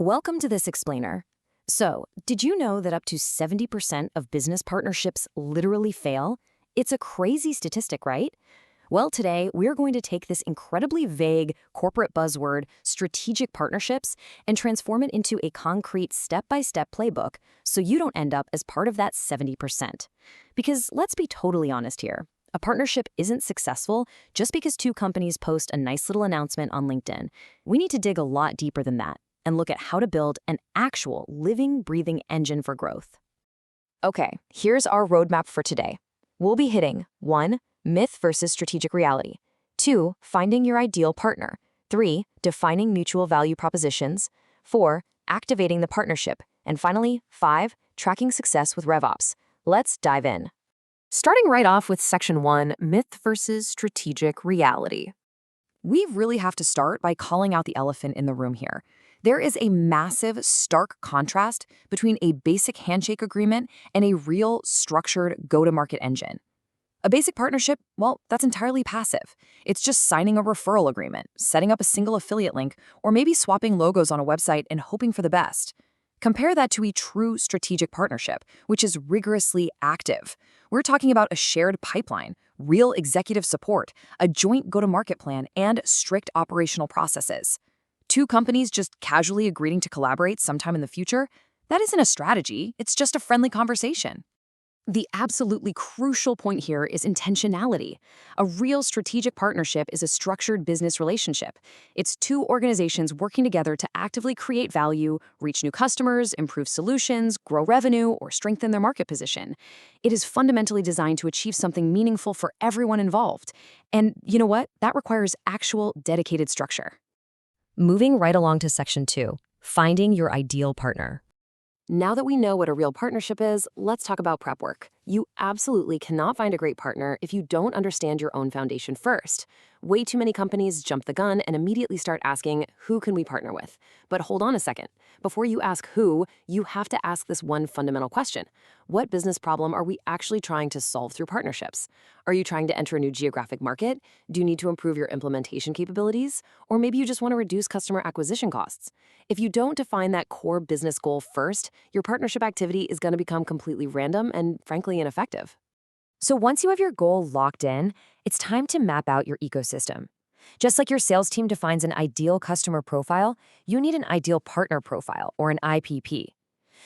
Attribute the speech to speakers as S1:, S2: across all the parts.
S1: Welcome to this explainer. So, did you know that up to 70% of business partnerships literally fail? It's a crazy statistic, right? Well, today we're going to take this incredibly vague corporate buzzword, strategic partnerships, and transform it into a concrete step-by-step playbook so you don't end up as part of that 70%. Because let's be totally honest here. A partnership isn't successful just because two companies post a nice little announcement on LinkedIn. We need to dig a lot deeper than that and look at how to build an actual living, breathing engine for growth. Okay, here's our roadmap for today. We'll be hitting 1. Myth versus strategic reality. 2. Finding your ideal partner. 3. Defining mutual value propositions. 4. Activating the partnership. And finally, 5. Tracking success with RevOps. Let's dive in. Starting right off with Section 1, Myth versus strategic reality. We really have to start by calling out the elephant in the room here. There is a massive, stark contrast between a basic handshake agreement and a real, structured go-to-market engine. A basic partnership, well, that's entirely passive. It's just signing a referral agreement, setting up a single affiliate link, or maybe swapping logos on a website and hoping for the best. Compare that to a true strategic partnership, which is rigorously active. We're talking about a shared pipeline, real executive support, a joint go-to-market plan, and strict operational processes. Two companies just casually agreeing to collaborate sometime in the future? That isn't a strategy, it's just a friendly conversation. The absolutely crucial point here is intentionality. A real strategic partnership is a structured business relationship. It's two organizations working together to actively create value, reach new customers, improve solutions, grow revenue, or strengthen their market position. It is fundamentally designed to achieve something meaningful for everyone involved. And you know what? That requires actual dedicated structure. Moving right along to Section 2, finding your ideal partner. Now that we know what a real partnership is, let's talk about prep work. You absolutely cannot find a great partner if you don't understand your own foundation first. Way too many companies jump the gun and immediately start asking, who can we partner with? But hold on a second. Before you ask who, you have to ask this one fundamental question. What business problem are we actually trying to solve through partnerships? Are you trying to enter a new geographic market? Do you need to improve your implementation capabilities? Or maybe you just want to reduce customer acquisition costs? If you don't define that core business goal first, your partnership activity is going to become completely random and, frankly, ineffective. So once you have your goal locked in, it's time to map out your ecosystem. Just like your sales team defines an ideal customer profile, you need an ideal partner profile, or an IPP.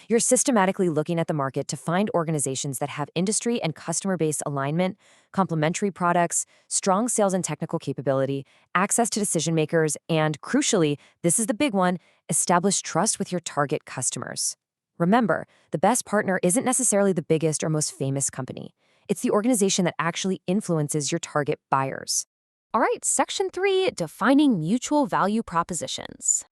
S1: You're systematically looking at the market to find organizations that have industry and customer base alignment, complementary products, strong sales and technical capability, access to decision makers, and, crucially, this is the big one, establish trust with your target customers. Remember, the best partner isn't necessarily the biggest or most famous company. It's the organization that actually influences your target buyers. All right, Section 3, defining mutual value propositions.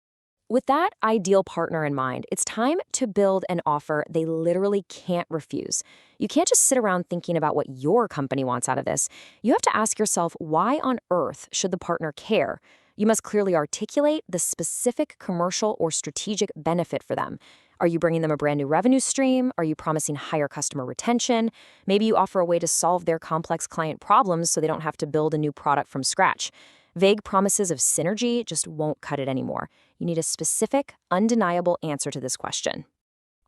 S1: With that ideal partner in mind, it's time to build an offer they literally can't refuse. You can't just sit around thinking about what your company wants out of this. You have to ask yourself, why on earth should the partner care? You must clearly articulate the specific commercial or strategic benefit for them. Are you bringing them a brand new revenue stream? Are you promising higher customer retention? Maybe you offer a way to solve their complex client problems so they don't have to build a new product from scratch. Vague promises of synergy just won't cut it anymore. You need a specific, undeniable answer to this question.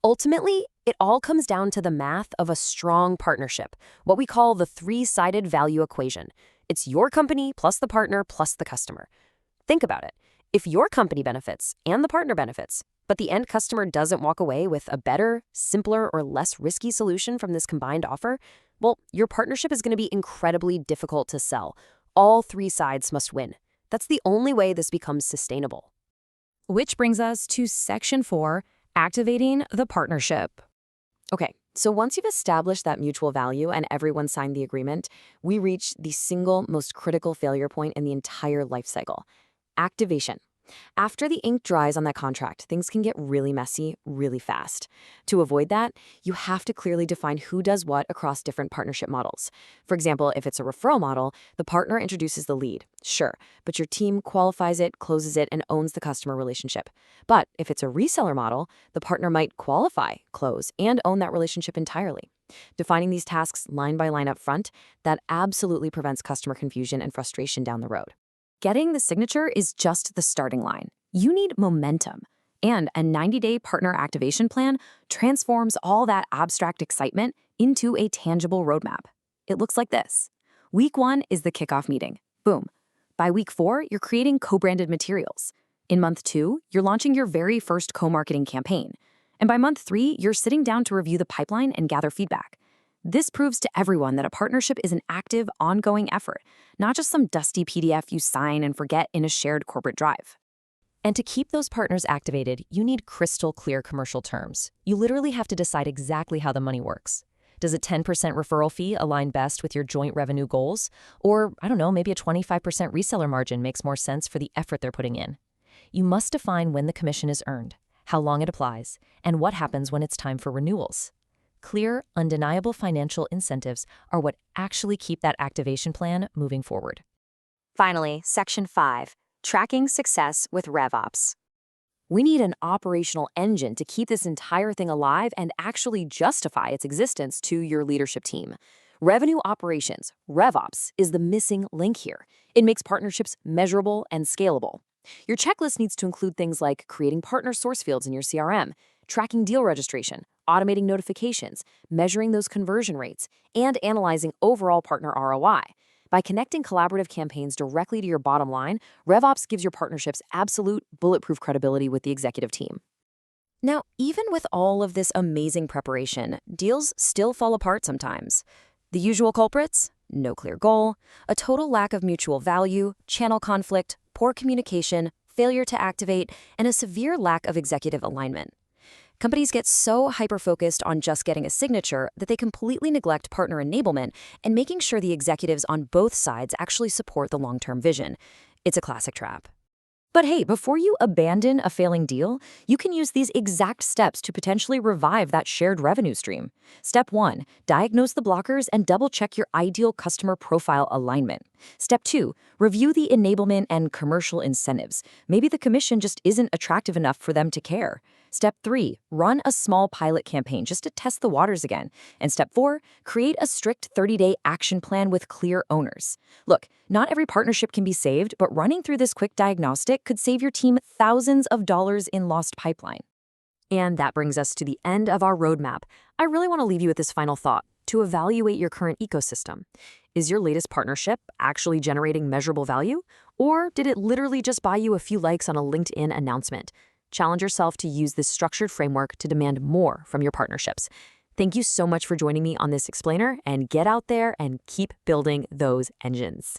S1: Ultimately, it all comes down to the math of a strong partnership, what we call the three-sided value equation. It's your company plus the partner plus the customer. Think about it. If your company benefits and the partner benefits, but the end customer doesn't walk away with a better, simpler, or less risky solution from this combined offer, well, your partnership is going to be incredibly difficult to sell. All three sides must win. That's the only way this becomes sustainable. Which brings us to Section 4, activating the partnership. Okay, so once you've established that mutual value and everyone signed the agreement, we reach the single most critical failure point in the entire lifecycle: activation. After the ink dries on that contract, things can get really messy really fast. To avoid that, you have to clearly define who does what across different partnership models. For example, if it's a referral model, the partner introduces the lead, sure, but your team qualifies it, closes it, and owns the customer relationship. But if it's a reseller model, the partner might qualify, close, and own that relationship entirely. Defining these tasks line by line up front, that absolutely prevents customer confusion and frustration down the road. Getting the signature is just the starting line. You need momentum. And a 90-day partner activation plan transforms all that abstract excitement into a tangible roadmap. It looks like this. Week 1 is the kickoff meeting. Boom. By week 4, you're creating co-branded materials. In month 2, you're launching your very first co-marketing campaign. And by month 3, you're sitting down to review the pipeline and gather feedback. This proves to everyone that a partnership is an active, ongoing effort, not just some dusty PDF you sign and forget in a shared corporate drive. And to keep those partners activated, you need crystal clear commercial terms. You literally have to decide exactly how the money works. Does a 10% referral fee align best with your joint revenue goals? Or, I don't know, maybe a 25% reseller margin makes more sense for the effort they're putting in. You must define when the commission is earned, how long it applies, and what happens when it's time for renewals. Clear, undeniable financial incentives are what actually keep that activation plan moving forward. Finally, Section 5. Tracking success with RevOps. We need an operational engine to keep this entire thing alive and actually justify its existence to your leadership team. Revenue operations, RevOps, is the missing link here. It makes partnerships measurable and scalable. Your checklist needs to include things like creating partner source fields in your CRM, tracking deal registration, automating notifications, measuring those conversion rates, and analyzing overall partner ROI. By connecting collaborative campaigns directly to your bottom line, RevOps gives your partnerships absolute, bulletproof credibility with the executive team. Now, even with all of this amazing preparation, deals still fall apart sometimes. The usual culprits? No clear goal, a total lack of mutual value, channel conflict, poor communication, failure to activate, and a severe lack of executive alignment. Companies get so hyper-focused on just getting a signature that they completely neglect partner enablement and making sure the executives on both sides actually support the long-term vision. It's a classic trap. But hey, before you abandon a failing deal, you can use these exact steps to potentially revive that shared revenue stream. Step 1, diagnose the blockers and double-check your ideal customer profile alignment. Step 2, review the enablement and commercial incentives. Maybe the commission just isn't attractive enough for them to care. Step 3, run a small pilot campaign just to test the waters again. And step 4, create a strict 30-day action plan with clear owners. Look, not every partnership can be saved, but running through this quick diagnostic could save your team thousands of dollars in lost pipeline. And that brings us to the end of our roadmap. I really want to leave you with this final thought to evaluate your current ecosystem. Is your latest partnership actually generating measurable value? Or did it literally just buy you a few likes on a LinkedIn announcement? Challenge yourself to use this structured framework to demand more from your partnerships. Thank you so much for joining me on this explainer, and get out there and keep building those engines.